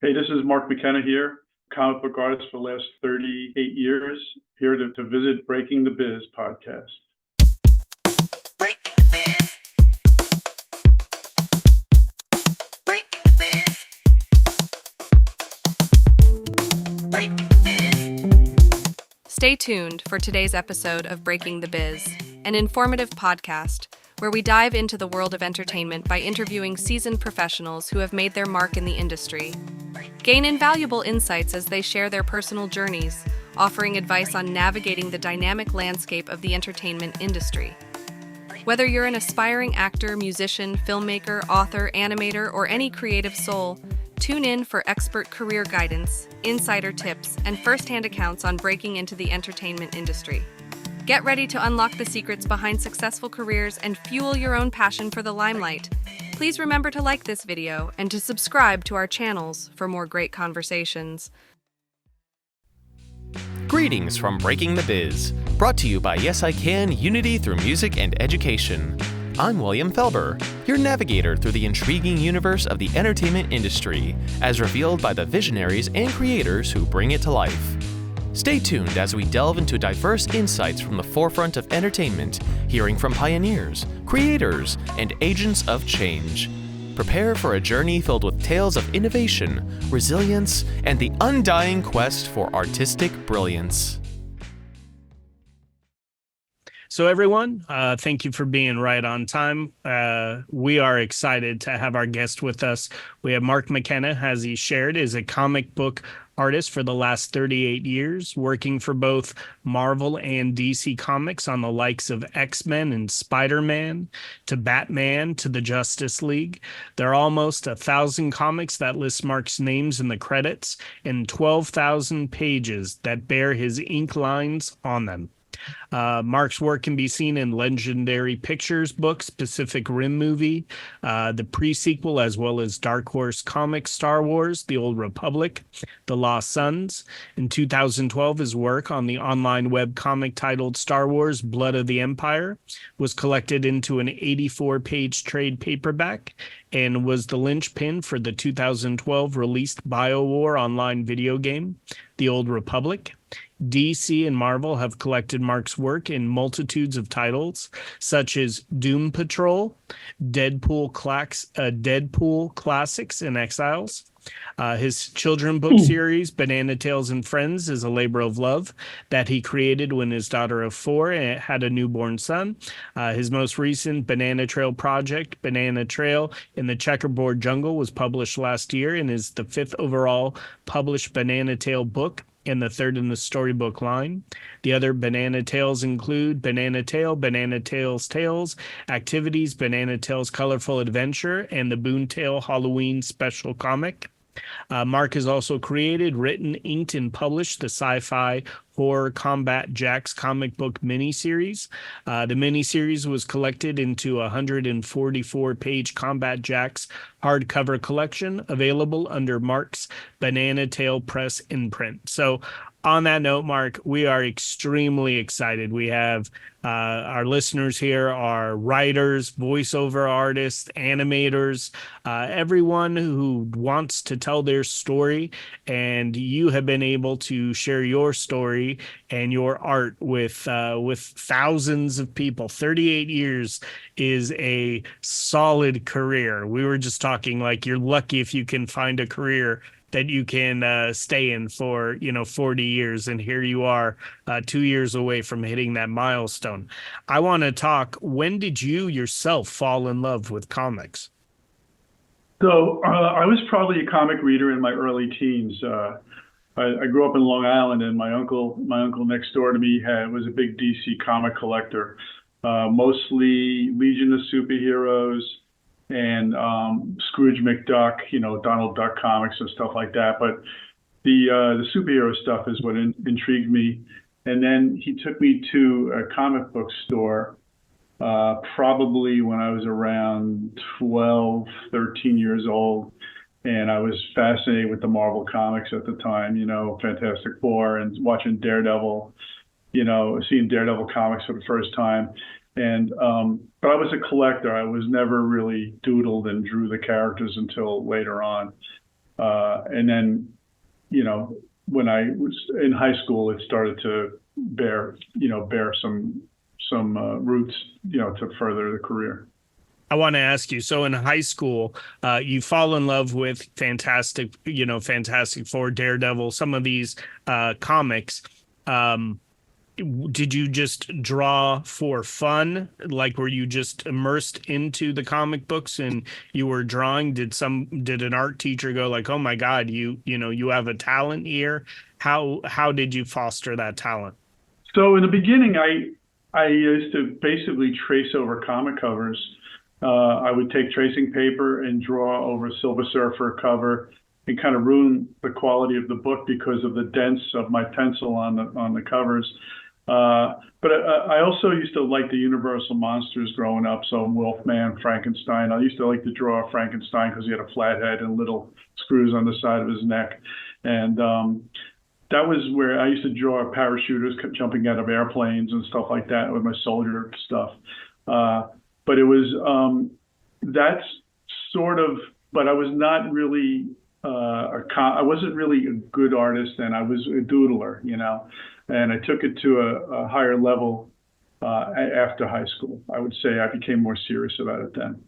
Hey, this is Mark McKenna here, comic book artist for the last 38 years, here to visit Breaking the Biz podcast. Stay tuned for today's episode of Breaking the Biz, an informative podcast where we dive into the world of entertainment by interviewing seasoned professionals who have made their mark in the industry. Gain invaluable insights as they share their personal journeys, offering advice on navigating the dynamic landscape of the entertainment industry. Whether you're an aspiring actor, musician, filmmaker, author, animator, or any creative soul, tune in for expert career guidance, insider tips, and first-hand accounts on breaking into the entertainment industry. Get ready to unlock the secrets behind successful careers and fuel your own passion for the limelight. Please remember to like this video and to subscribe to our channels for more great conversations. Greetings from Breaking the Biz, brought to you by Yes I Can Unity through Music and Education. I'm William Felber, your navigator through the intriguing universe of the entertainment industry, as revealed by the visionaries and creators who bring it to life. Stay tuned as we delve into diverse insights from the forefront of entertainment, hearing from pioneers, creators, and agents of change. Prepare for a journey filled with tales of innovation, resilience, and the undying quest for artistic brilliance. So everyone, thank you for being right on time. We are excited to have our guest with us. We have Mark McKenna, as he shared, is a comic book artist for the last 38 years, working for both Marvel and DC Comics on the likes of X-Men and Spider-Man, to Batman, to the Justice League. There are almost 1,000 comics that list Mark's names in the credits and 12,000 pages that bear his ink lines on them. Mark's work can be seen in Legendary Pictures books, Pacific Rim movie, the pre-sequel, as well as Dark Horse Comics, Star Wars, The Old Republic, The Lost Sons. In 2012, his work on the online web comic titled Star Wars Blood of the Empire was collected into an 84-page trade paperback and was the linchpin for the 2012 released BioWar online video game, The Old Republic. DC and Marvel have collected Mark's work in multitudes of titles, such as Doom Patrol, Deadpool Classics and Exiles. His children book series, Banana Tales and Friends, is a labor of love that he created when his daughter of 4 had a newborn son. His most recent Banana Trail project, Banana Trail in the Checkerboard Jungle, was published last year and is the 5th overall published Banana Tale book and the 3rd in the storybook line. The other Banana Tales include Banana Tale, Banana Tales Tales, Activities, Banana Tales Colorful Adventure, and the Boontail Halloween Special Comic. Mark has also created, written, inked, and published the Sci-Fi Horror Combat Jacks comic book miniseries. The miniseries was collected into a 144-page Combat Jacks hardcover collection available under Mark's Banana Tail Press imprint. So on that note, Mark, we are extremely excited. We have our listeners here are writers, voiceover artists, animators, everyone who wants to tell their story, and you have been able to share your story and your art with thousands of people. 38 years is a solid career. We were just talking like you're lucky if you can find a career that you can stay in for 40 years, and here you are 2 years away from hitting that milestone. I want to talk, when did you yourself fall in love with comics? So I was probably a comic reader in my early teens. I grew up in Long Island, and my uncle next door to me was a big DC comic collector, mostly Legion of Superheroes and Scrooge McDuck, Donald Duck comics and stuff like that. But the superhero stuff is what intrigued me. And then he took me to a comic book store, probably when I was around 12, 13 years old. And I was fascinated with the Marvel comics at the time, Fantastic Four, and watching Daredevil, seeing Daredevil comics for the first time. And but I was a collector. I was never really doodled and drew the characters until later on. And then, when I was in high school, it started to bear some roots, to further the career. I want to ask you, so in high school, you fall in love with Fantastic Four, Daredevil, some of these comics. Did you just draw for fun? Like, were you just immersed into the comic books and you were drawing? Did an art teacher go like, "Oh my God, you have a talent here"? How did you foster that talent? So in the beginning, I used to basically trace over comic covers. I would take tracing paper and draw over Silver Surfer cover and kind of ruin the quality of the book because of the dents of my pencil on the covers. But I also used to like the Universal monsters growing up. So Wolfman, Frankenstein. I used to like to draw Frankenstein because he had a flat head and little screws on the side of his neck. And that was where I used to draw parachuters jumping out of airplanes and stuff like that with my soldier stuff. But it was that's sort of, but I was not really I wasn't really a good artist, and I was a doodler, and I took it to a higher level after high school. I would say I became more serious about it then.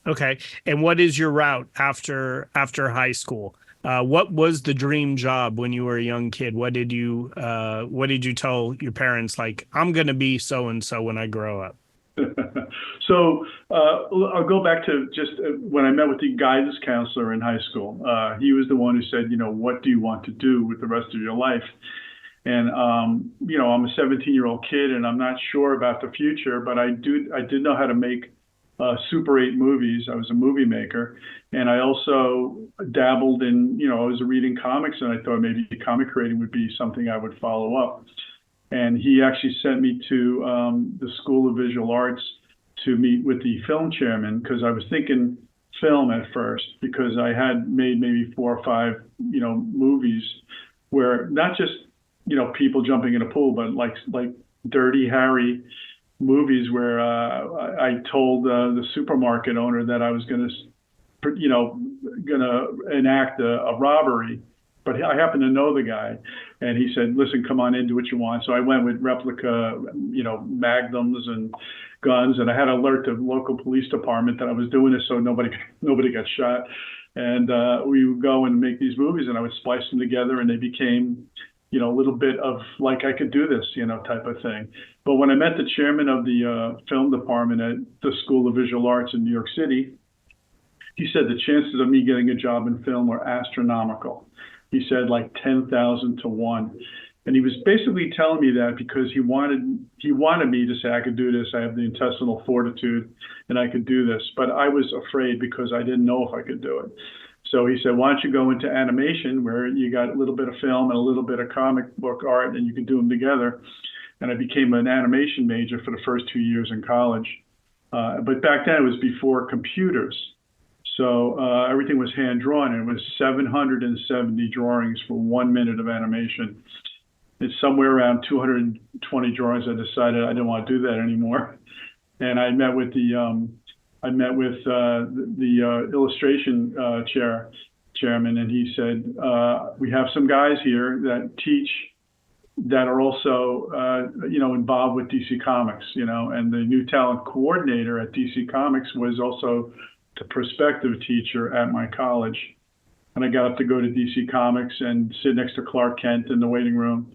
Okay. And what is your route after high school? What was the dream job when you were a young kid? What did you tell your parents, like, I'm going to be so and so when I grow up? So I'll go back to just when I met with the guidance counselor in high school. He was the one who said, what do you want to do with the rest of your life? And I'm a 17-year-old kid, and I'm not sure about the future, but I did know how to make Super 8 movies. I was a movie maker, and I also dabbled in, I was reading comics, and I thought maybe comic creating would be something I would follow up. And he actually sent me to the School of Visual Arts to meet with the film chairman, because I was thinking film at first, because I had made maybe 4 or 5, movies where not just, people jumping in a pool, but like Dirty Harry movies where I told the supermarket owner that I was going to enact a robbery. But I happened to know the guy, and he said, "Listen, come on in, do what you want." So I went with replica, magnums and guns, and I had to alert the local police department that I was doing this so nobody got shot. And we would go and make these movies, and I would splice them together, and they became, a little bit of like I could do this, type of thing. But when I met the chairman of the film department at the School of Visual Arts in New York City, he said the chances of me getting a job in film were astronomical. He said like 10,000 to 1. And he was basically telling me that because he wanted me to say, I could do this. I have the intestinal fortitude and I could do this. But I was afraid because I didn't know if I could do it. So he said, why don't you go into animation where you got a little bit of film and a little bit of comic book art and you can do them together. And I became an animation major for the first 2 years in college. But back then it was before computers. So everything was hand drawn, and it was 770 drawings for 1 minute of animation. It's somewhere around 220 drawings. I decided I didn't want to do that anymore, and I met with the illustration chairman, and he said, "We have some guys here that teach that are also involved with DC Comics, and the new talent coordinator at DC Comics was also the prospective teacher at my college." And I got up to go to DC Comics and sit next to Clark Kent in the waiting room,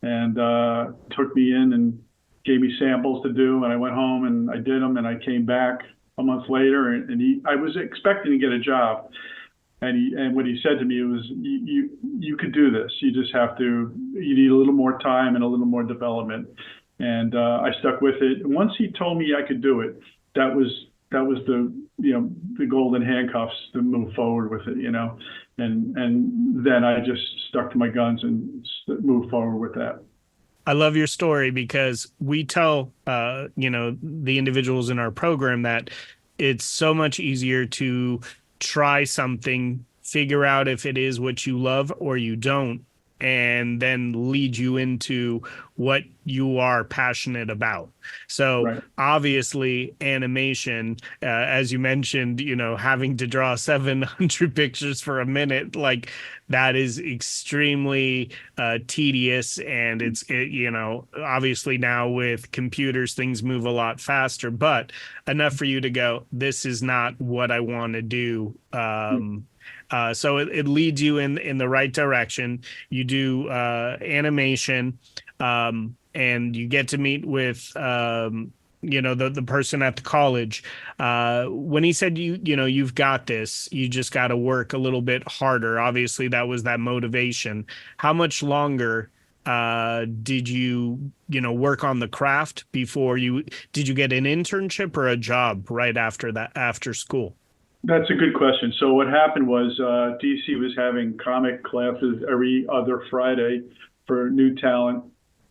and took me in and gave me samples to do. And I went home and I did them, and I came back a month later, and I was expecting to get a job. And what he said to me was, you could do this. You just you need a little more time and a little more development. And I stuck with it. And once he told me I could do it, that was the golden handcuffs to move forward with it, and then I just stuck to my guns and moved forward with that. I love your story because we tell, the individuals in our program that it's so much easier to try something, figure out if it is what you love or you don't, and then lead you into what you are passionate about. So Right. obviously animation, as you mentioned, having to draw 700 pictures for a minute, like that is extremely tedious. And obviously now with computers, things move a lot faster, but enough for you to go, this is not what I want to do. So it leads you in the right direction. You do animation, and you get to meet with the person at the college. When he said you've got this, you just got to work a little bit harder. Obviously, that was that motivation. How much longer did you work on the craft before did you get an internship or a job right after that, after school? That's a good question. So what happened was DC was having comic classes every other Friday for new talent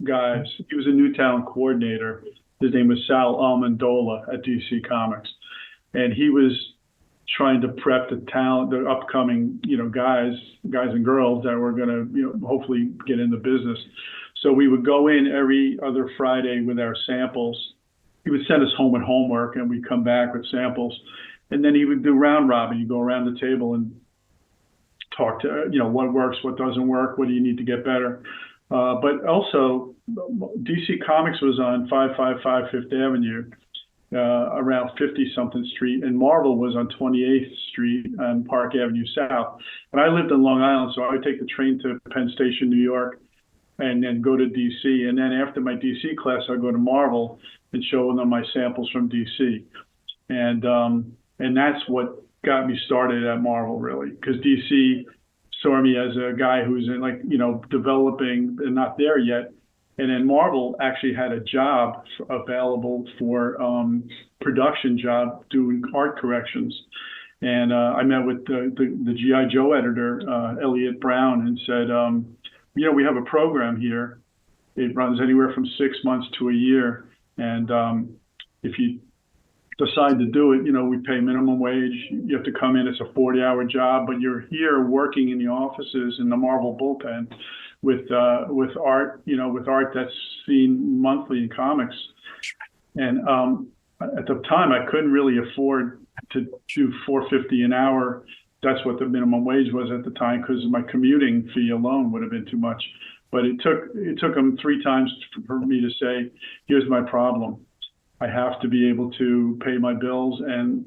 guys. He was a new talent coordinator. His name was Sal Almondola at DC Comics, and he was trying to prep the upcoming guys and girls that were going to hopefully get in the business. So we would go in every other Friday with our samples. He would send us home with homework, and we'd come back with samples. And then he would do round robin. You go around the table and talk to, what works, what doesn't work, what do you need to get better. But also, DC Comics was on 555 Fifth Avenue, around 50-something Street, and Marvel was on 28th Street and Park Avenue South. And I lived in Long Island, so I would take the train to Penn Station, New York, and then go to DC. And then after my DC class, I'd go to Marvel and show them my samples from DC. And that's what got me started at Marvel, really, because DC saw me as a guy who's in developing and not there yet. And then Marvel actually had a job available for production job doing art corrections. And I met with the G.I. Joe editor, Elliot Brown, and said, we have a program here. It runs anywhere from 6 months to a year. And if you decide to do it, we pay minimum wage. You have to come in. It's a 40-hour job, but you're here working in the offices in the Marvel bullpen with art, with art that's seen monthly in comics. And at the time, I couldn't really afford to do $4.50 an hour. That's what the minimum wage was at the time, because my commuting fee alone would have been too much. But it took them 3 times for me to say, "Here's my problem. I have to be able to pay my bills and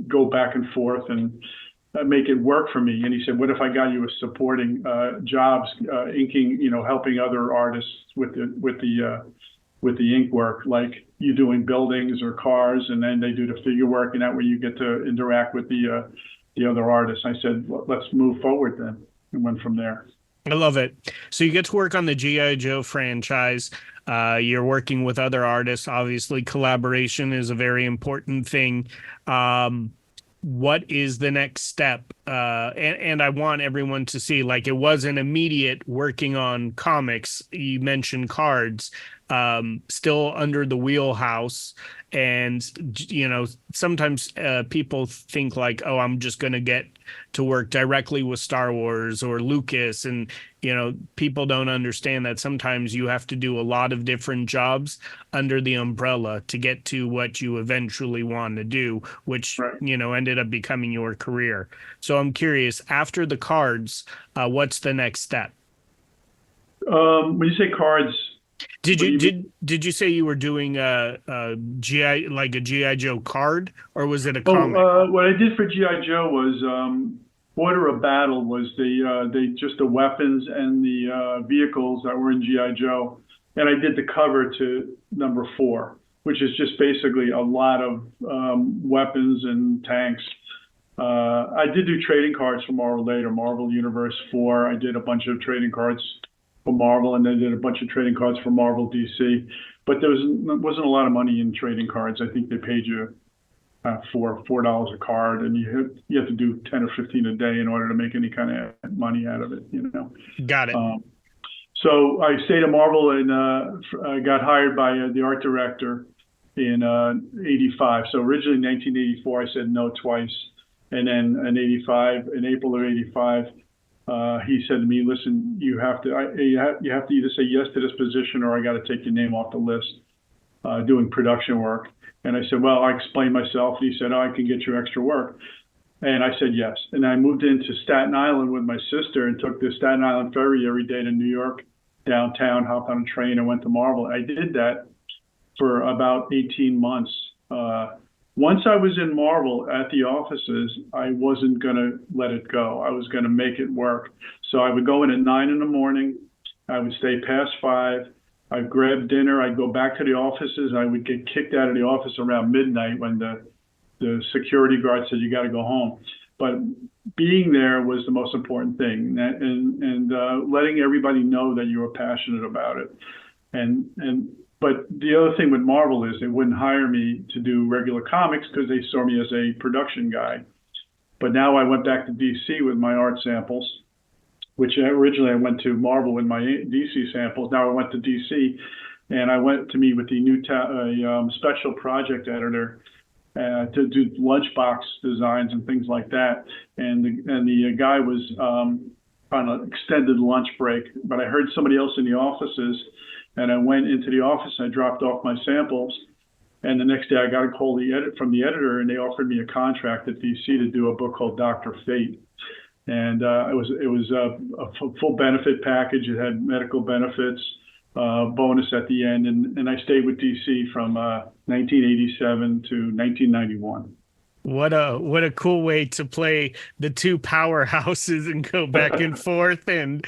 go back and forth and make it work for me." And he said, "What if I got you a supporting jobs, inking, helping other artists with the ink work, like you doing buildings or cars, and then they do the figure work, and that way you get to interact with the other artists." I said, "Well, let's move forward then," and went from there. I love it. So you get to work on the G.I. Joe franchise. You're working with other artists. Obviously, collaboration is a very important thing. What is the next step? And I want everyone to see, like, it wasn't immediate working on comics. You mentioned cards, still under the wheelhouse. And, sometimes people think like, oh, I'm just going to get to work directly with Star Wars or Lucas. And, people don't understand that sometimes you have to do a lot of different jobs under the umbrella to get to what you eventually want to do, which, Right. Ended up becoming your career. So I'm curious, after the cards, what's the next step? When you say cards, Did you say you were doing a GI Joe card, or was it a comic? What I did for G.I. Joe was Order of Battle was just the weapons and the vehicles that were in G.I. Joe. And I did the cover to number 4, which is just basically a lot of weapons and tanks. I did do trading cards for Marvel later, Marvel Universe 4. I did a bunch of trading cards for Marvel, and then did a bunch of trading cards for Marvel DC. But there wasn't a lot of money in trading cards. I think they paid you $4 a card, and you have to do 10 or 15 a day in order to make any kind of money out of it. Got it. So I stayed at Marvel, and I got hired by the art director in '85. So originally in 1984, I said no twice, and then in April of '85, he said to me, "Listen, you have to either say yes to this position, or I got to take your name off the list doing production work." And I said, "Well," I explained myself. And he said, "Oh, I can get you extra work." And I said yes. And I moved into Staten Island with my sister and took the Staten Island ferry every day to New York downtown, hopped on a train and went to Marvel. I did that for about 18 months. Once I was in Marvel at the offices, I wasn't going to let it go. I was going to make it work. So I would go in at 9 in the morning. I would stay past 5. I'd grab dinner. I'd go back to the offices. I would get kicked out of the office around midnight when the security guard said, "You got to go home." But being there was the most important thing, and letting everybody know that you were passionate about it. But the other thing with Marvel is they wouldn't hire me to do regular comics because they saw me as a production guy. But now I went back to DC with my art samples, which originally I went to Marvel with my DC samples. Now I went to DC, and I went to meet with the new special project editor to do lunchbox designs and things like that. And the guy was on an extended lunch break, but I heard somebody else in the offices. And I went into the office and I dropped off my samples. And the next day I got a call from the editor, and they offered me a contract at DC to do a book called Dr. Fate. And it was a full benefit package. It had medical benefits, bonus at the end. And I stayed with DC from 1987 to 1991. What a cool way to play the two powerhouses and go back and forth and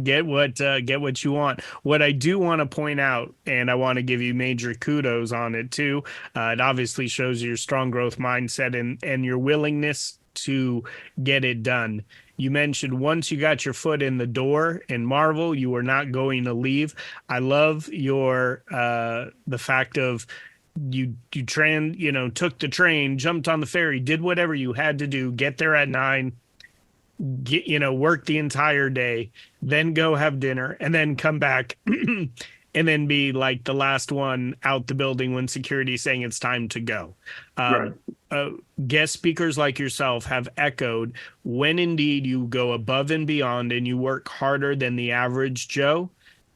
get what you want. What I do want to point out, and I want to give you major kudos on it too. It obviously shows your strong growth mindset and your willingness to get it done. You mentioned once you got your foot in the door in Marvel, you were not going to leave. I love your the fact of you took the train, jumped on the ferry, did whatever you had to do, get there at 9, work the entire day, then go have dinner, and then come back and then be like the last one out the building when security is saying it's time to go. Right. Guest speakers like yourself have echoed when indeed you go above and beyond and you work harder than the average Joe.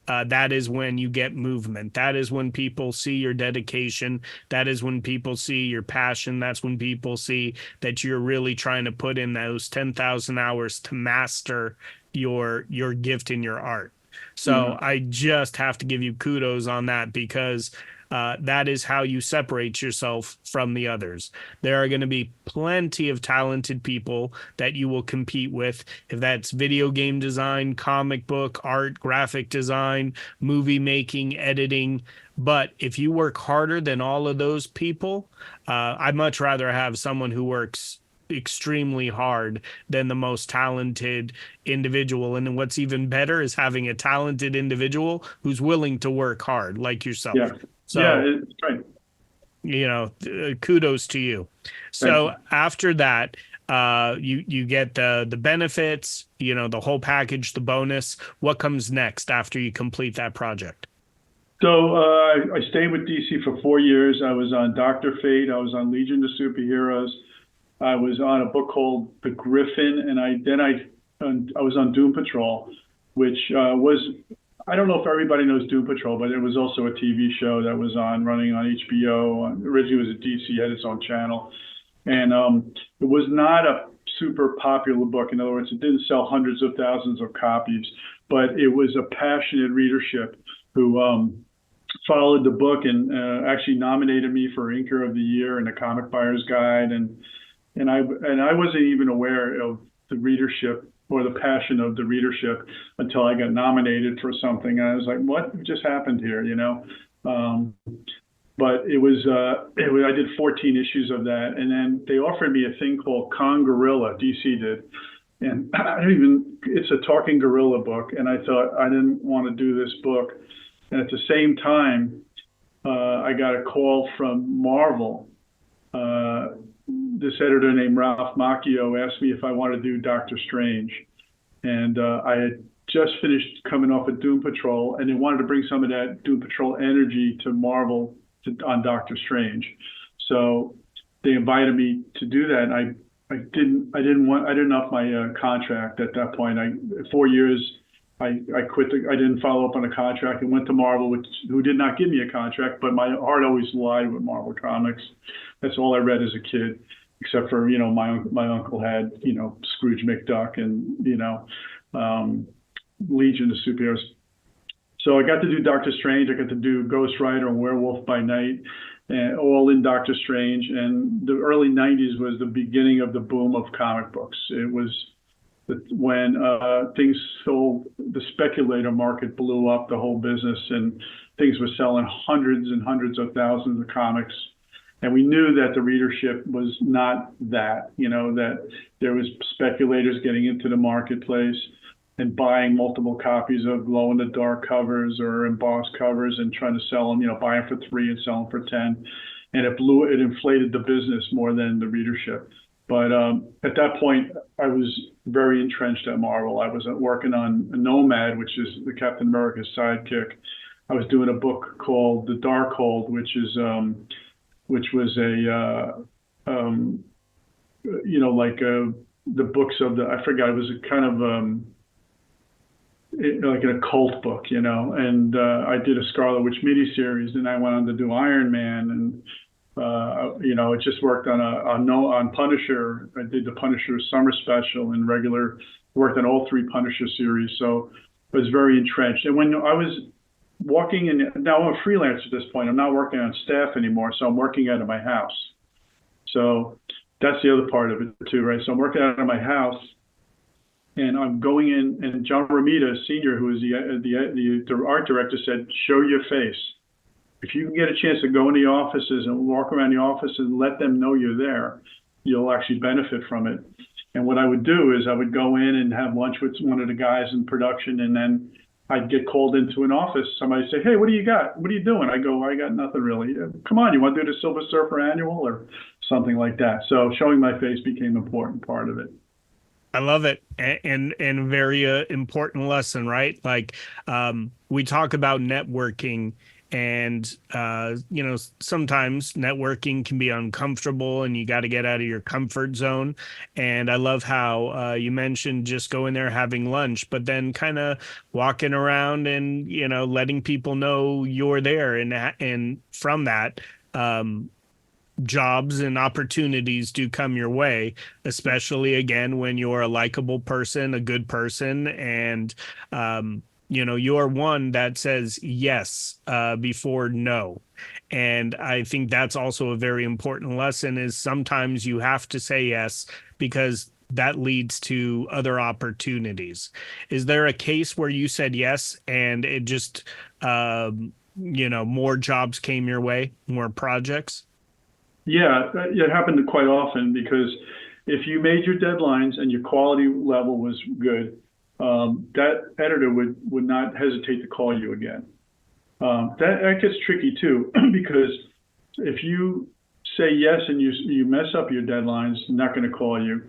That is when you get movement. That is when people see your dedication. That is when people see your passion. That's when people see that you're really trying to put in those 10,000 hours to master your gift in your art. So I just have to give you kudos on that, because that is how you separate yourself from the others. There are going to be plenty of talented people that you will compete with, if that's video game design, comic book art, graphic design, movie making, editing. But if you work harder than all of those people, I'd much rather have someone who works extremely hard than the most talented individual. And then what's even better is having a talented individual who's willing to work hard, like yourself. Yeah. So, yeah, it's right. Kudos to you. So after that, you get the benefits, the whole package, the bonus. What comes next after you complete that project? So I stayed with DC for 4 years. I was on Dr. Fate. I was on Legion of Superheroes. I was on a book called The Griffin, and I was on Doom Patrol, which was, I don't know if everybody knows Doom Patrol, but it was also a TV show that was running on HBO. Originally it was at DC, had its own channel. And it was not a super popular book. In other words, it didn't sell hundreds of thousands of copies, but it was a passionate readership who followed the book and actually nominated me for Inker of the Year in the Comic Buyer's Guide. And I wasn't even aware of the readership or the passion of the readership until I got nominated for something. And I was like, what just happened here, But it was I did 14 issues of that. And then they offered me a thing called Con Gorilla, DC did. And it's a talking gorilla book. And I thought I didn't want to do this book. And at the same time, I got a call from Marvel. This editor named Ralph Macchio asked me if I wanted to do Doctor Strange. And I had just finished coming off of Doom Patrol, and they wanted to bring some of that Doom Patrol energy to Marvel on Doctor Strange. So they invited me to do that. And I didn't up my contract at that point. 4 years, I quit. I didn't follow up on a contract and went to Marvel, who did not give me a contract, but my heart always lied with Marvel Comics. That's all I read as a kid, except for, my uncle had, Scrooge McDuck and, Legion of Superheroes. So I got to do Doctor Strange. I got to do Ghost Rider and Werewolf by Night, and all in Doctor Strange. And the early 90s was the beginning of the boom of comic books. It was when things sold, the speculator market blew up the whole business, and things were selling hundreds and hundreds of thousands of comics. And we knew that the readership was not that, that there was speculators getting into the marketplace and buying multiple copies of glow-in-the-dark covers or embossed covers and trying to sell them, buy them for 3 and sell them for 10. And it inflated the business more than the readership. But at that point, I was very entrenched at Marvel. I was working on Nomad, which is the Captain America's sidekick. I was doing a book called The Darkhold, which was the books of I forgot, it was a kind of like an occult book, and I did a Scarlet Witch miniseries, and I went on to do Iron Man, and I just worked on Punisher. I did the Punisher Summer Special and worked on all 3 Punisher series, so I was very entrenched. And when I was walking in, now I'm a freelancer at this point, I'm not working on staff anymore, so I'm working out of my house. So that's the other part of it too, right? So I'm working out of my house, and I'm going in, and John Romita, Sr., who is the art director, said, "Show your face. If you can get a chance to go in the offices and walk around the office and let them know you're there, you'll actually benefit from it." And what I would do is I would go in and have lunch with one of the guys in production, and then I'd get called into an office. Somebody say, "Hey, what do you got? What are you doing?" I go, "I got nothing really." "Come on, you want to do the Silver Surfer annual?" or something like that. So showing my face became an important part of it. I love it, and very important lesson, right? Like we talk about networking, and sometimes networking can be uncomfortable, and you got to get out of your comfort zone. And I love how you mentioned just going there having lunch, but then kind of walking around and letting people know you're there, and from that. Jobs and opportunities do come your way, especially again when you're a likable person, a good person, and you're one that says yes before no. And I think that's also a very important lesson, is sometimes you have to say yes because that leads to other opportunities. Is there a case where you said yes and it just more jobs came your way, more projects? Yeah, it happened quite often, because if you made your deadlines and your quality level was good, that editor would not hesitate to call you again. That gets tricky too, because if you say yes and you mess up your deadlines, they're not going to call you.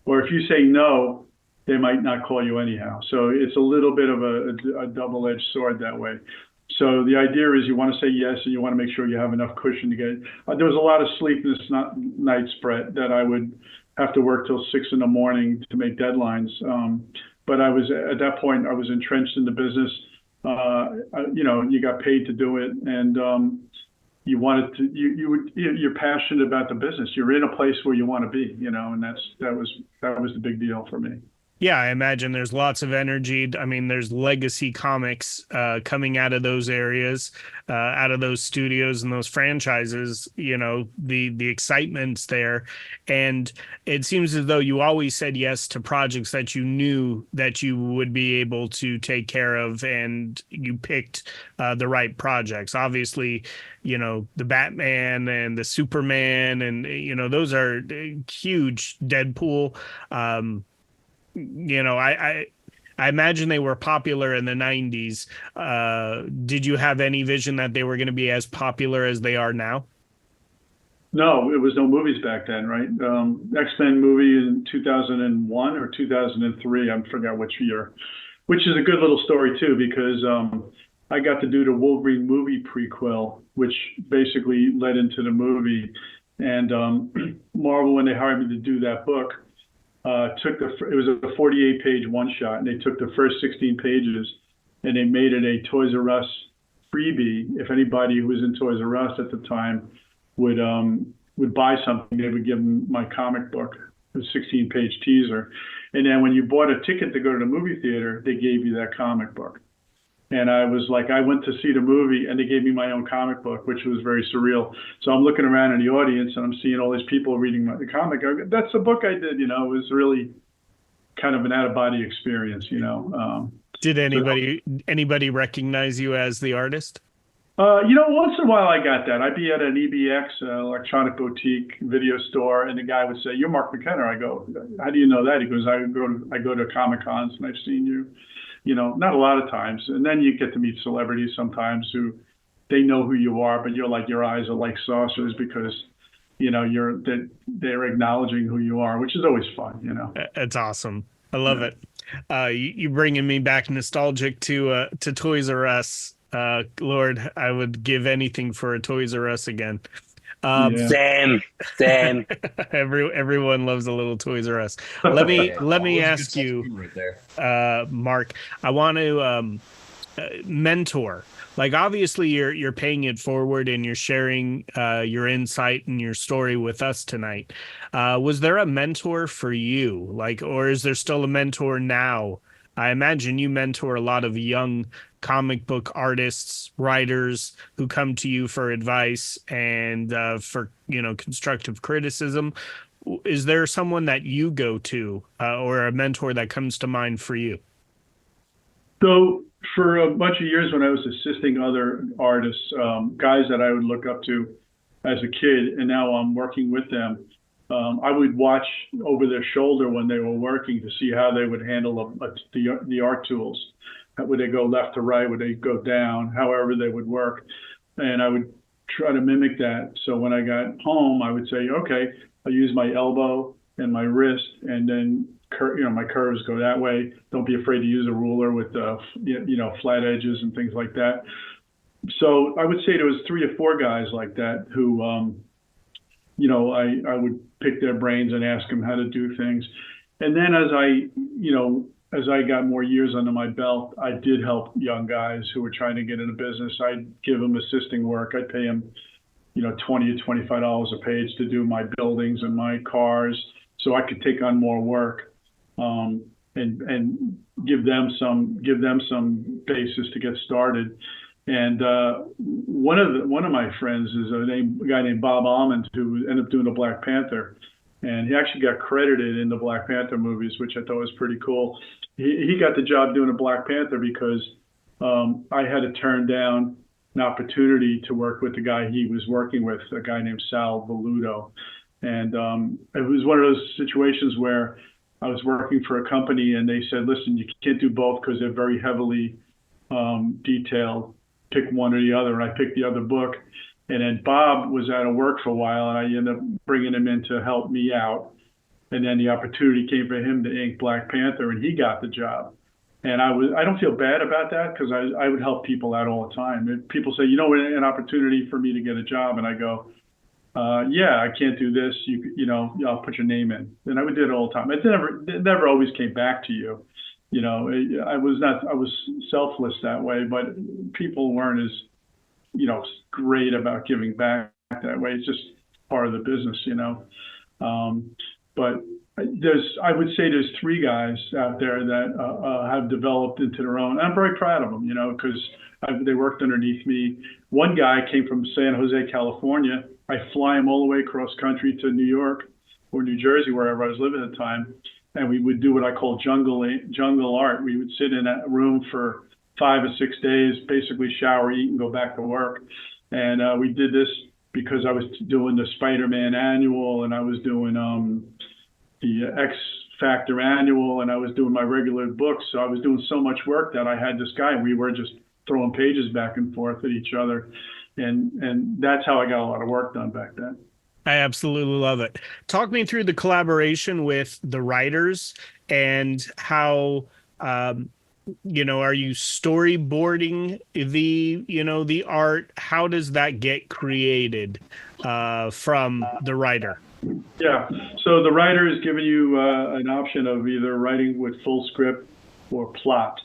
Or if you say no, they might not call you anyhow. So it's a little bit of a double-edged sword that way. So the idea is you want to say yes, and you want to make sure you have enough cushion to get. There was a lot of sleepless nights, Brett, that I would have to work till 6 in the morning to make deadlines. But at that point, I was entrenched in the business. You got paid to do it, and you wanted to. You're passionate about the business. You're in a place where you want to be, and that was the big deal for me. Yeah, I imagine there's lots of energy. I mean, there's legacy comics coming out of those areas, out of those studios and those franchises. The excitement's there. And it seems as though you always said yes to projects that you knew that you would be able to take care of, and you picked the right projects. Obviously, the Batman and the Superman, and, those are huge. Deadpool. I imagine they were popular in the 90s. Did you have any vision that they were going to be as popular as they are now? No, it was no movies back then, right? X-Men movie in 2001 or 2003, I forgot which year, which is a good little story too, because I got to do the Wolverine movie prequel, which basically led into the movie. And Marvel, when they hired me to do that book, it was a 48-page one shot, and they took the first 16 pages and they made it a Toys R Us freebie. If anybody who was in Toys R Us at the time would buy something, they would give them my comic book, a 16-page teaser. And then when you bought a ticket to go to the movie theater, they gave you that comic book. And I was like, I went to see the movie and they gave me my own comic book, which was very surreal. So I'm looking around in the audience and I'm seeing all these people reading the comic. That's the book I did, It was really kind of an out-of-body experience, Did anybody recognize you as the artist? Once in a while I got that. I'd be at an EBX, electronic boutique video store, and the guy would say, "You're Mark McKenna." I go, "How do you know that?" He goes, I go to Comic Cons and I've seen you. Not a lot of times. And then you get to meet celebrities sometimes who they know who you are, but you're like, your eyes are like saucers because, they're acknowledging who you are, which is always fun, That's awesome. I love it. You bringing me back nostalgic to Toys R Us. Lord, I would give anything for a Toys R Us again. Same. Everyone loves a little Toys R Us. Let me ask you, right there. Mark. I want to mentor. Like, obviously, you're paying it forward and you're sharing your insight and your story with us tonight. Was there a mentor for you, or is there still a mentor now? I imagine you mentor a lot of young comic book artists, writers who come to you for advice and for constructive criticism. Is there someone that you go to or a mentor that comes to mind for you? So for a bunch of years when I was assisting other artists, guys that I would look up to as a kid, and now I'm working with them, I would watch over their shoulder when they were working to see how they would handle the art tools. Would they go left to right? Would they go down? However they would work. And I would try to mimic that. So when I got home, I would say, okay, I'll use my elbow and my wrist, and then my curves go that way. Don't be afraid to use a ruler with flat edges and things like that. So I would say there was 3 or 4 guys like that who I would pick their brains and ask them how to do things. And then as I got more years under my belt, I did help young guys who were trying to get into business. I'd give them assisting work. I'd pay them, $20 to $25 a page to do my buildings and my cars, so I could take on more work, and give them some basis to get started. And one of my friends is a guy named Bob Almond, who ended up doing the Black Panther, and he actually got credited in the Black Panther movies, which I thought was pretty cool. He got the job doing a Black Panther because I had to turn down an opportunity to work with the guy he was working with, a guy named Sal Velluto. And it was one of those situations where I was working for a company and they said, listen, you can't do both because they're very heavily detailed. Pick one or the other. And I picked the other book. And then Bob was out of work for a while, and I ended up bringing him in to help me out. And then the opportunity came for him to ink Black Panther, and he got the job. And I don't feel bad about that because I would help people out all the time. If people say, an opportunity for me to get a job, and I go, yeah, I can't do this. I'll put your name in. And I would do it all the time. It never always came back to you. I was selfless that way, but people weren't as, great about giving back that way. It's just part of the business, but I would say there's 3 guys out there that have developed into their own. I'm very proud of them, because they worked underneath me. One guy came from San Jose, California. I fly him all the way across country to New York or New Jersey, wherever I was living at the time. And we would do what I call jungle art. We would sit in a room for 5 or 6 days, basically shower, eat, and go back to work. And we did this because I was doing the Spider-Man annual, and I was doing the X Factor annual, and I was doing my regular books. So I was doing so much work that I had this guy, and we were just throwing pages back and forth at each other. And that's how I got a lot of work done back then. I absolutely love it. Talk me through the collaboration with the writers and how are you storyboarding the art? How does that get created from the writer? Yeah. So the writer is giving you an option of either writing with full script or plot.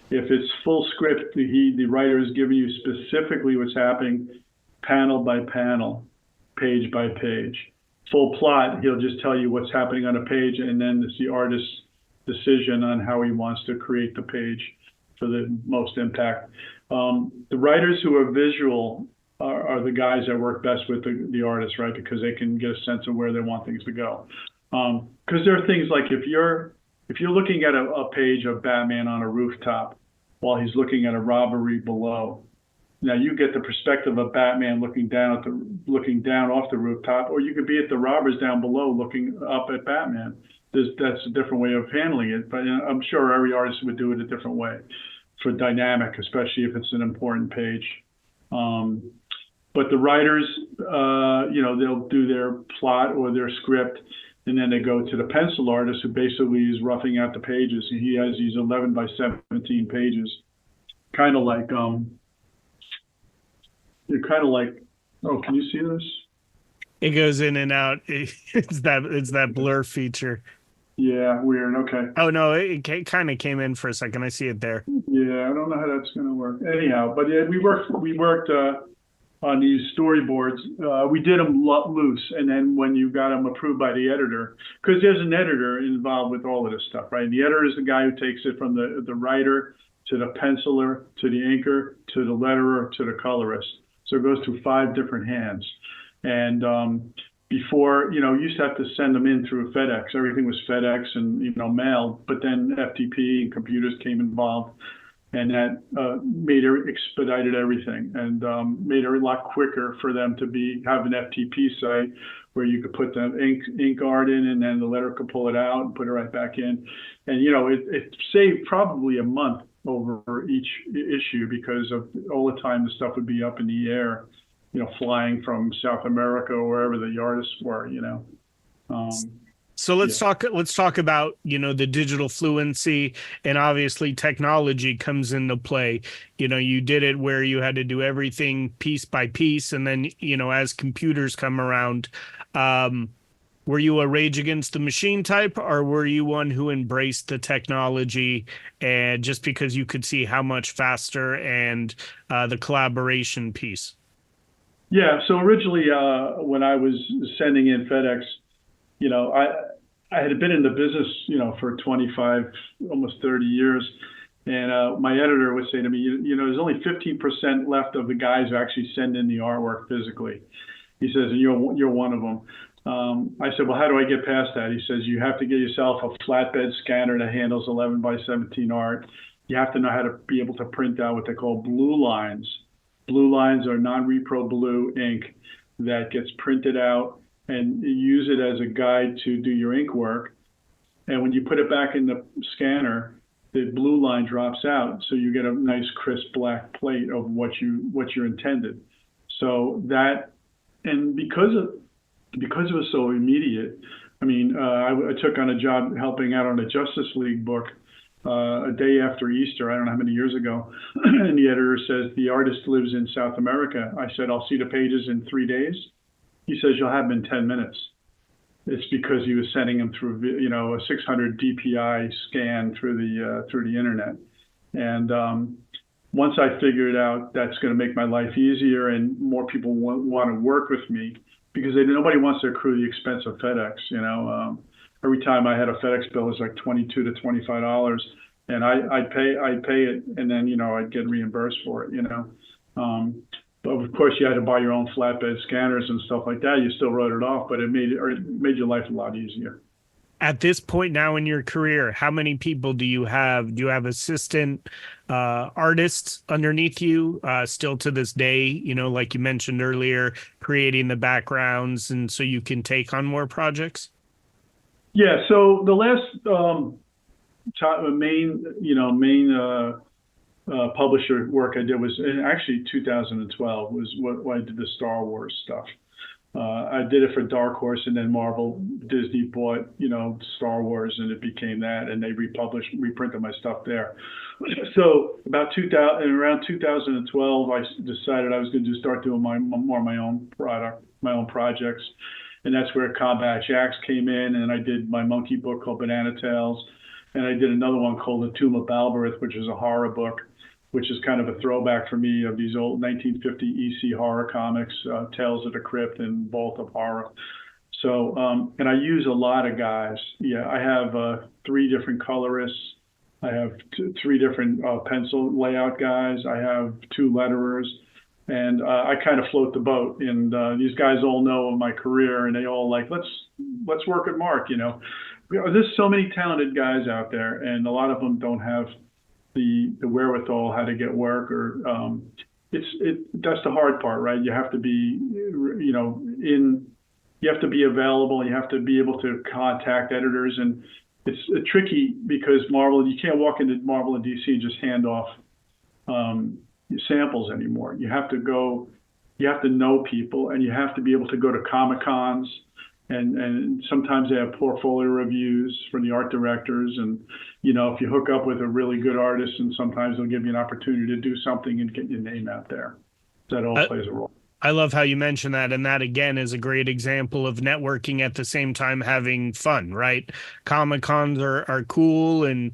If it's full script, the writer is giving you specifically what's happening, panel by panel, page by page. Full plot, he'll just tell you what's happening on a page, and then it's the artist's decision on how he wants to create the page for the most impact. The writers who are visual are the guys that work best with the artist, right? Because they can get a sense of where they want things to go. Because there are things like if you're looking at a page of Batman on a rooftop while he's looking at a robbery below, now you get the perspective of Batman looking down off the rooftop, or you could be at the robbers down below looking up at Batman. That's a different way of handling it, but I'm sure every artist would do it a different way for dynamic, especially if it's an important page. But the writers, they'll do their plot or their script, and then they go to the pencil artist who basically is roughing out the pages. He has these 11 by 17 pages, kind of like, oh, can you see this? It goes in and out. It's that blur feature. Yeah, weird. Okay. Oh no, it kind of came in for a second. I see it there. Yeah, I don't know how that's going to work. Anyhow, but yeah, we worked on these storyboards. We did them loose, and then when you got them approved by the editor, because there's an editor involved with all of this stuff, right? The editor is the guy who takes it from the writer to the penciler to the inker to the letterer to the colorist. So it goes through 5 different hands. And before, you used to have to send them in through FedEx. Everything was FedEx and, mail. But then FTP and computers came involved. And that expedited everything and made it a lot quicker for them to have an FTP site where you could put the ink art in, and then the letter could pull it out and put it right back in. And, it saved probably a month over each issue because of all the time the stuff would be up in the air, flying from South America or wherever the artists were, So let's talk about, the digital fluency, and obviously technology comes into play. You did it where you had to do everything piece by piece. And then, as computers come around, were you a Rage Against the Machine type, or were you one who embraced the technology and just because you could see how much faster and the collaboration piece? Yeah. So originally, when I was sending in FedEx, I had been in the business, for 25, almost 30 years. And my editor would say to me, there's only 15% left of the guys who actually send in the artwork physically. He says, and you're one of them. I said, well, how do I get past that? He says, you have to get yourself a flatbed scanner that handles 11 by 17 art. You have to know how to be able to print out what they call blue lines. Blue lines are non-repro blue ink that gets printed out, and you use it as a guide to do your ink work. And when you put it back in the scanner, the blue line drops out, so you get a nice crisp black plate of what you intended. So that, and because it was so immediate, I mean, I took on a job helping out on a Justice League book a day after Easter, I don't know how many years ago, and the editor says, the artist lives in South America. I said, I'll see the pages in 3 days. He says, you'll have them in 10 minutes. It's because he was sending them through, a 600 DPI scan through the internet. And once I figured out that's going to make my life easier and more people want to work with me, because nobody wants to accrue the expense of FedEx. Every time I had a FedEx bill, it was like $22 to $25, and I'd pay it, and then I'd get reimbursed for it. But of course, you had to buy your own flatbed scanners and stuff like that. You still wrote it off, but it made your life a lot easier. At this point now in your career, how many people do you have? Do you have assistant artists underneath you still to this day, like you mentioned earlier, creating the backgrounds, and so you can take on more projects? Yeah. So the last main publisher work I did was actually 2012 was what I did the Star Wars stuff. I did it for Dark Horse, and then Disney bought, Star Wars, and it became that, and they reprinted my stuff there. So about 2000, around 2012, I decided I was going to start doing my own projects, and that's where Combat Jacks came in, and I did my monkey book called Banana Tales, and I did another one called The Tomb of Balberith, which is a horror book, which is kind of a throwback for me of these old 1950 EC horror comics, Tales of the Crypt and Vault of Horror. So, and I use a lot of guys. Yeah, I have 3 different colorists. I have 3 different pencil layout guys. I have 2 letterers, and I kind of float the boat. And these guys all know of my career, and they all like, let's work with Mark. There's so many talented guys out there, and a lot of them don't have the wherewithal how to get work, or that's the hard part, right? You have to be, you have to be available. You have to be able to contact editors, and it's tricky because you can't walk into Marvel and DC and just hand off samples anymore. You have to know people, and you have to be able to go to Comic Cons, and sometimes they have portfolio reviews for the art directors, and if you hook up with a really good artist, and sometimes they'll give you an opportunity to do something and get your name out there. That all plays a role. I love how you mention that. And that, again, is a great example of networking at the same time having fun, right? Comic Cons are cool, and,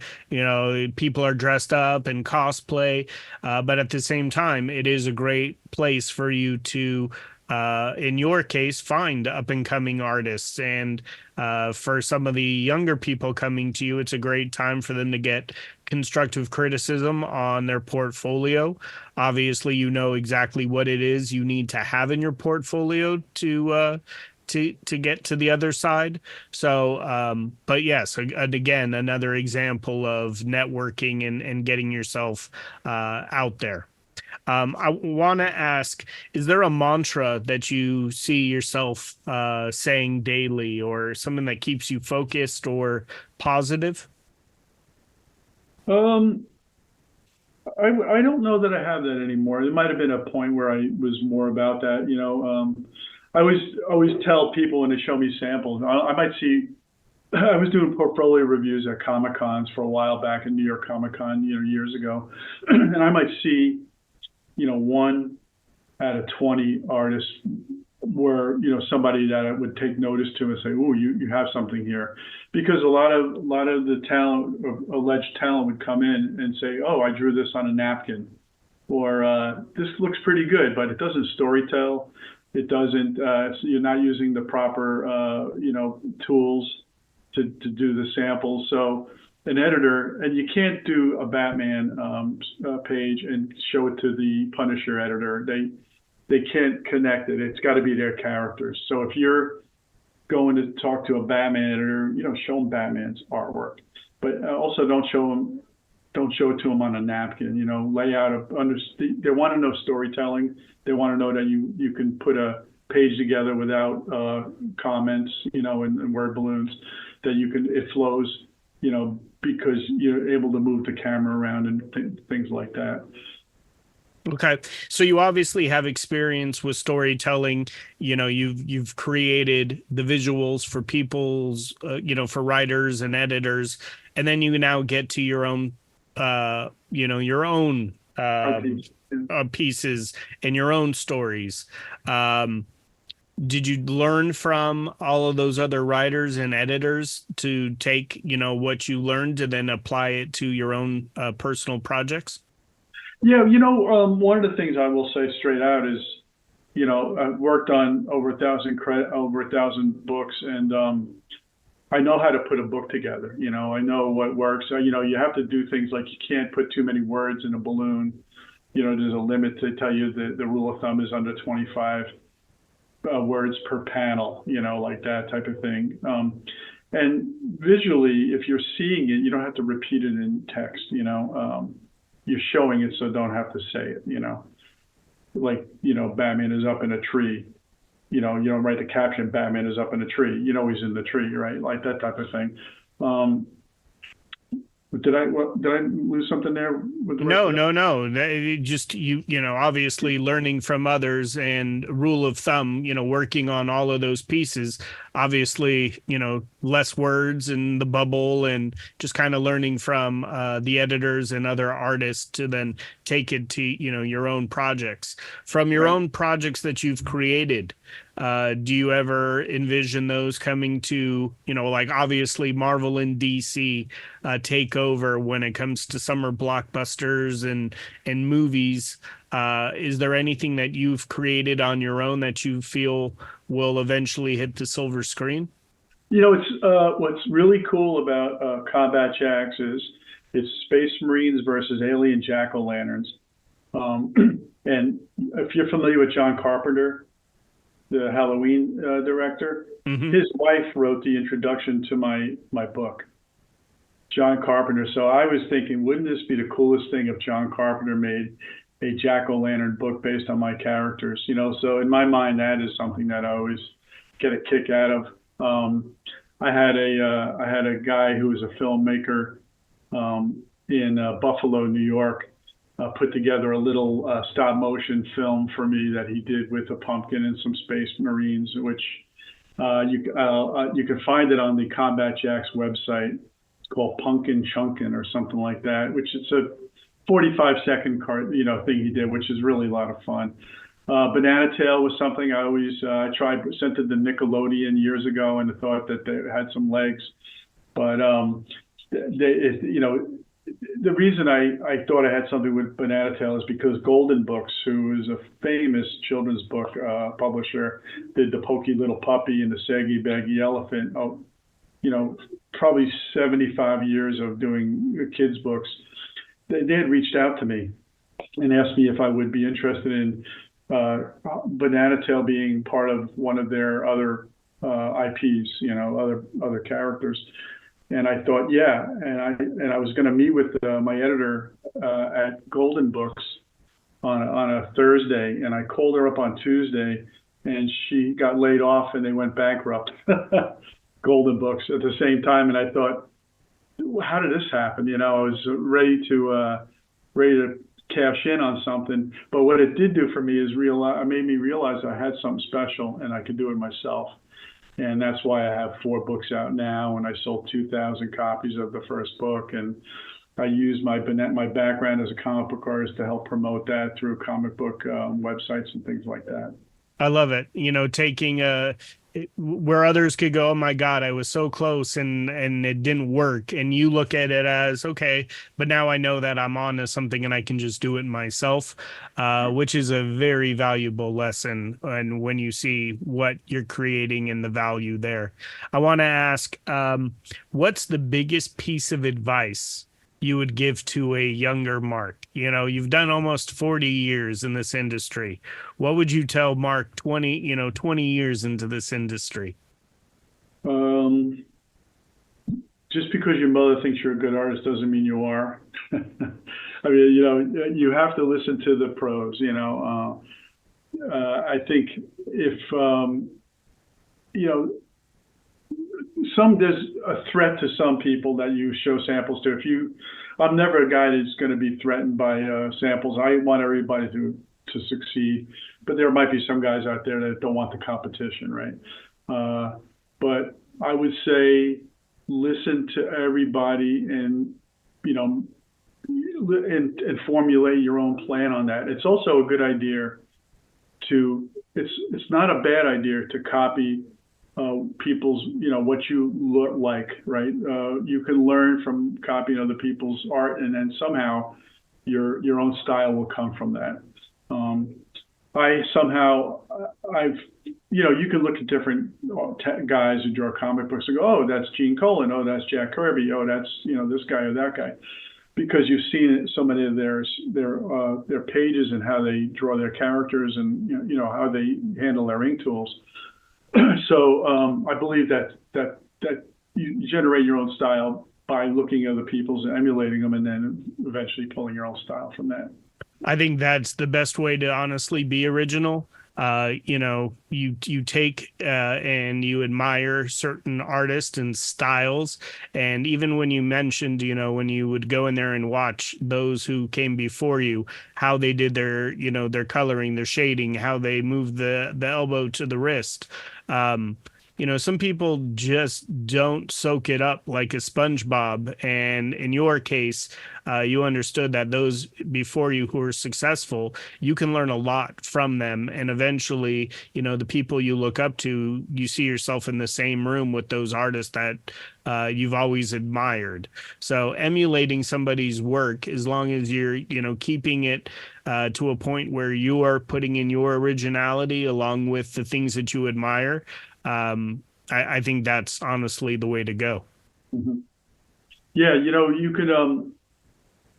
people are dressed up and cosplay. But at the same time, it is a great place for you to, in your case, find up and coming artists. And for some of the younger people coming to you, it's a great time for them to get constructive criticism on their portfolio. Obviously, you know exactly what it is you need to have in your portfolio to get to the other side. So, but yes, again, another example of networking and getting yourself out there. I want to ask, is there a mantra that you see yourself saying daily, or something that keeps you focused or positive? I don't know that I have that anymore. There might have been a point where I was more about that. I always tell people when they show me samples, I might see. I was doing portfolio reviews at Comic Cons for a while back in New York Comic Con, years ago, and I might see, 1 out of 20 artists were, somebody that I would take notice to and say, "Oh, you have something here," because a lot of the talent, alleged talent, would come in and say, "Oh, I drew this on a napkin," or "This looks pretty good, but it doesn't storytell. It doesn't. You're not using the proper, tools to do the samples." So an editor, and you can't do a Batman page and show it to the Punisher editor. They can't connect it. It's got to be their characters. So if you're going to talk to a Batman editor, show them Batman's artwork, but also don't show it to them on a napkin. Lay out they want to know storytelling. They want to know that you can put a page together without comments, and word balloons. That it flows, because you're able to move the camera around and things like that. Okay. So you obviously have experience with storytelling. You've created the visuals for people's, for writers and editors, and then you now get to your own, your own pieces and your own stories. Did you learn from all of those other writers and editors to take, what you learned and then apply it to your own personal projects? Yeah, one of the things I will say straight out is, I've worked on over 1,000 books, and I know how to put a book together. I know what works. You have to do things like you can't put too many words in a balloon. There's a limit. To tell you the rule of thumb is under 25 words per panel. Like that type of thing. And visually, if you're seeing it, you don't have to repeat it in text. You're showing it, so don't have to say it, like, Batman is up in a tree, you don't write the caption, Batman is up in a tree, he's in the tree, right? Like that type of thing. Did I lose something there with the rest No, of that? no, no. Just obviously learning from others and rule of thumb, working on all of those pieces. Obviously, less words in the bubble and just kind of learning from the editors and other artists to then take it to, your own projects. From your Right. own projects that you've created, do you ever envision those coming to, like obviously Marvel and DC take over when it comes to summer blockbusters and movies? Is there anything that you've created on your own that you feel will eventually hit the silver screen? It's what's really cool about Combat Jacks is it's Space Marines versus Alien Jack-o'-lanterns. Um, and if you're familiar with John Carpenter, the Halloween director, Hmm. his wife wrote the introduction to my book, John Carpenter. So I was thinking, wouldn't this be the coolest thing if John Carpenter made a Jack-o'-lantern book based on my characters? So in my mind, that is something that I always get a kick out of. I had a guy who was a filmmaker in Buffalo, New York, put together a little stop motion film for me that he did with a pumpkin and some Space Marines, which you can find it on the Combat Jacks website. It's called Punkin Chunkin or something like that, which it's a 45-second thing he did, which is really a lot of fun. Banana Tail was something I always sent it to Nickelodeon years ago and thought that they had some legs, but the reason I thought I had something with Banana Tail is because Golden Books, who is a famous children's book publisher, did the Pokey Little Puppy and the Saggy Baggy Elephant. Oh, probably 75 years of doing kids books. They had reached out to me and asked me if I would be interested in Banana Tail being part of one of their other IPs, other characters. And I thought, yeah, and I was going to meet with my editor at Golden Books on a Thursday, and I called her up on Tuesday, and she got laid off, and they went bankrupt. Golden Books at the same time, and I thought, how did this happen? I was ready to cash in on something, but what it did do for me is it made me realize I had something special and I could do it myself. And that's why I have 4 books out now, and I sold 2,000 copies of the first book. And I use my background as a comic book artist to help promote that through comic book websites and things like that. I love it. Taking where others could go, oh my God, I was so close and it didn't work. And you look at it as, okay, but now I know that I'm on to something and I can just do it myself, which is a very valuable lesson. And when you see what you're creating and the value there, I want to ask, what's the biggest piece of advice you would give to a younger Mark? You've done almost 40 years in this industry. What would you tell Mark 20 years into this industry? Just because your mother thinks you're a good artist doesn't mean you are. I mean, you have to listen to the pros. I think if there's a threat to some people that you show samples to. I'm never a guy that's going to be threatened by samples. I want everybody to succeed, but there might be some guys out there that don't want the competition, right? But I would say listen to everybody and and formulate your own plan on that. It's also a good idea it's not a bad idea to copy people's, what you look like, right? You can learn from copying other people's art, and then somehow your own style will come from that. You can look at different guys who draw comic books and go, oh, that's Gene Colan, oh, that's Jack Kirby, oh, that's this guy or that guy, because you've seen so many of their pages and how they draw their characters and how they handle their ink tools. So I believe that you generate your own style by looking at other people's and emulating them, and then eventually pulling your own style from that. I think that's the best way to honestly be original. You take and you admire certain artists and styles. And even when you mentioned, when you would go in there and watch those who came before you, how they did their coloring, their shading, how they moved the elbow to the wrist. Some people just don't soak it up like a SpongeBob. And in your case, you understood that those before you who were successful, you can learn a lot from them. And eventually, the people you look up to, you see yourself in the same room with those artists that you've always admired. So emulating somebody's work, as long as you're, keeping it to a point where you are putting in your originality along with the things that you admire, I think that's honestly the way to go. Mm-hmm. Yeah, you could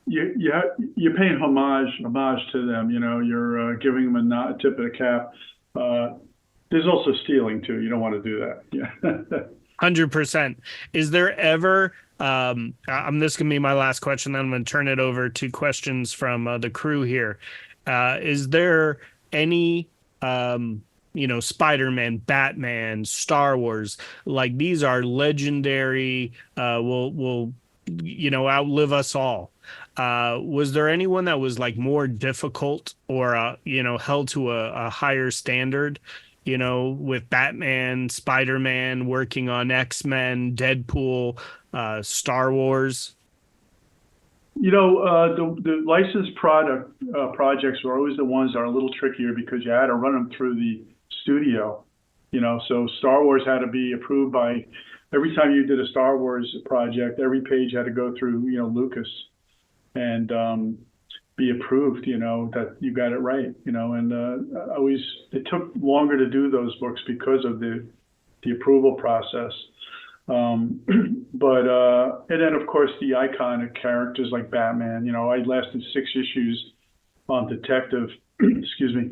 you're paying homage to them. You're giving them a tip of the cap. There's also stealing too. You don't want to do that. Yeah. 100%. Is there ever this can be my last question, then I'm going to turn it over to questions from the crew here. Is there any Spider-Man, Batman, Star Wars, like these are legendary, will outlive us all. Was there anyone that was like more difficult or held to a higher standard, with Batman, Spider-Man, working on X-Men, Deadpool, Star Wars? The licensed projects were always the ones that are a little trickier because you had to run them through the studio. So Star Wars had to be approved by, every time you did a Star Wars project, every page had to go through, Lucas and be approved, that you got it right, and it took longer to do those books because of the approval process. But and then of course the iconic characters like Batman, I lasted 6 issues on Detective, excuse me,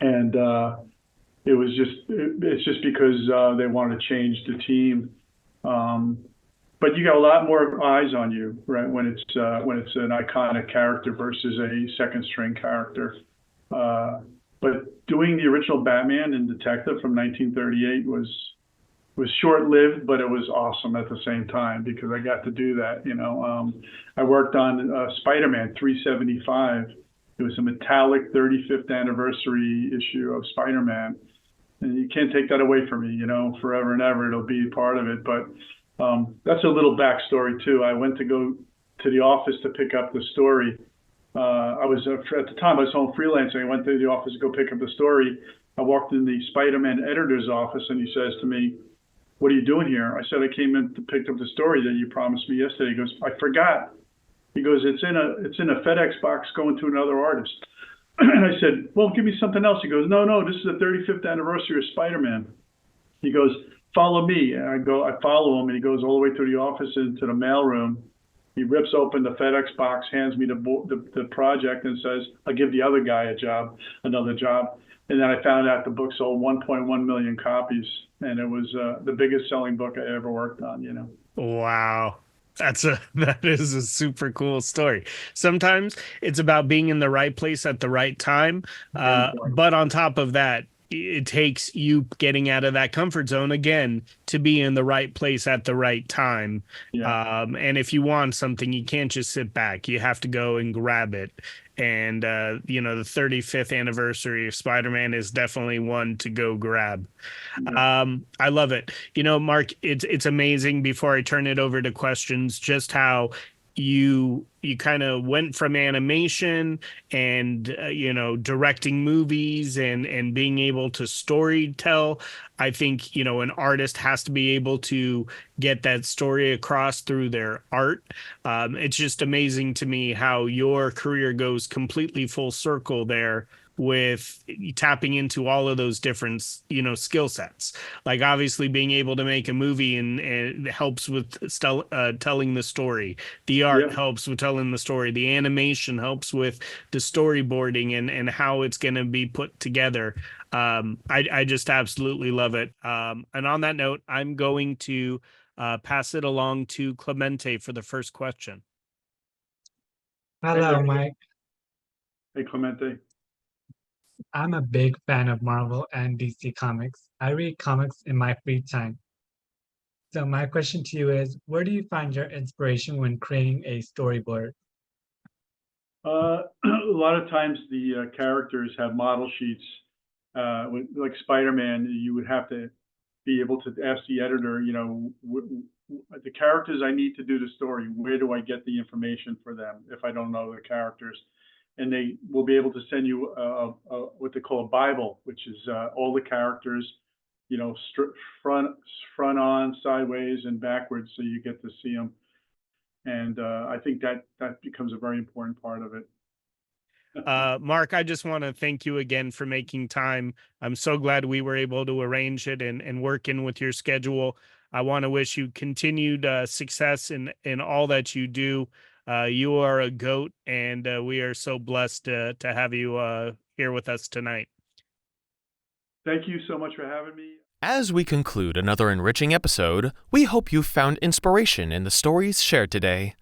and it's just because they wanted to change the team. But you got a lot more eyes on you, right? When it's an iconic character versus a second string character. But doing the original Batman and Detective from 1938 was short-lived, but it was awesome at the same time because I got to do that. I worked on Spider-Man 375. It was a metallic 35th anniversary issue of Spider-Man, and you can't take that away from me. Forever and ever, it'll be part of it. But that's a little backstory too. I went to go to the office to pick up the story. I was at the time I was home freelancing. I went to the office to go pick up the story. I walked in the Spider-Man editor's office, and he says to me, "What are you doing here?" I said, "I came in to pick up the story that you promised me yesterday." He goes, "I forgot." He goes, It's in a FedEx box going to another artist." And I said, "Well, give me something else." He goes, No, this is the 35th anniversary of Spider-Man." He goes, "Follow me." And I follow him, and he goes all the way through the office into the mailroom. He rips open the FedEx box, hands me the project, and says, "I'll give the other guy another job." And then I found out the book sold 1.1 million copies, and it was the biggest selling book I ever worked on. Wow. That is a super cool story. Sometimes it's about being in the right place at the right time. But on top of that, it takes you getting out of that comfort zone again to be in the right place at the right time. Yeah. And if you want something, you can't just sit back. You have to go and grab it. And, the 35th anniversary of Spider-Man is definitely one to go grab. I love it. Mark, it's amazing. Before I turn it over to questions, just how you kind of went from animation and directing movies and being able to story tell. I think an artist has to be able to get that story across through their art. It's just amazing to me how your career goes completely full circle there with tapping into all of those different skill sets. Like obviously being able to make a movie and it helps with telling the story. The art helps with telling the story. The animation helps with the storyboarding and how it's going to be put together. I just absolutely love it. And on that note, I'm going to pass it along to Clemente for the first question. Hello, Mike. Hey, Clemente. I'm a big fan of Marvel and DC Comics. I read comics in my free time. So my question to you is, where do you find your inspiration when creating a storyboard? A lot of times the characters have model sheets. Like Spider-Man, you would have to be able to ask the editor, the characters I need to do the story, where do I get the information for them if I don't know the characters? And they will be able to send you what they call a Bible, which is all the characters, front on, sideways, and backwards, so you get to see them. And I think that becomes a very important part of it. Mark, I just want to thank you again for making time. I'm so glad we were able to arrange it and work in with your schedule. I want to wish you continued success in all that you do. You are a GOAT, and we are so blessed to have you here with us tonight. Thank you so much for having me. As we conclude another enriching episode, we hope you found inspiration in the stories shared today.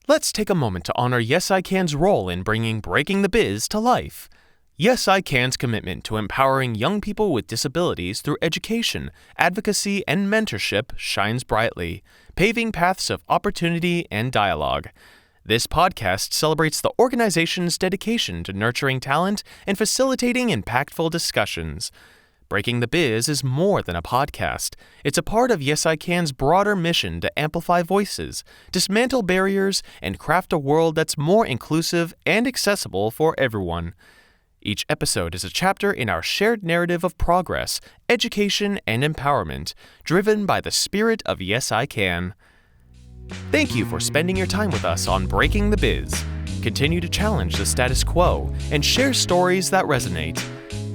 Let's take a moment to honor Yes I Can's role in bringing Breaking the Biz to life. Yes I Can's commitment to empowering young people with disabilities through education, advocacy, and mentorship shines brightly, paving paths of opportunity and dialogue. This podcast celebrates the organization's dedication to nurturing talent and facilitating impactful discussions. Breaking the Biz is more than a podcast. It's a part of Yes I Can's broader mission to amplify voices, dismantle barriers, and craft a world that's more inclusive and accessible for everyone. Each episode is a chapter in our shared narrative of progress, education, and empowerment, driven by the spirit of Yes I Can. Thank you for spending your time with us on Breaking the Biz. Continue to challenge the status quo and share stories that resonate.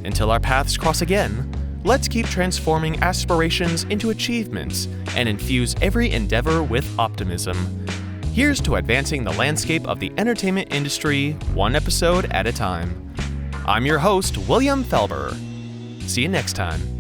Until our paths cross again, let's keep transforming aspirations into achievements and infuse every endeavor with optimism. Here's to advancing the landscape of the entertainment industry, one episode at a time. I'm your host, William Felber. See you next time.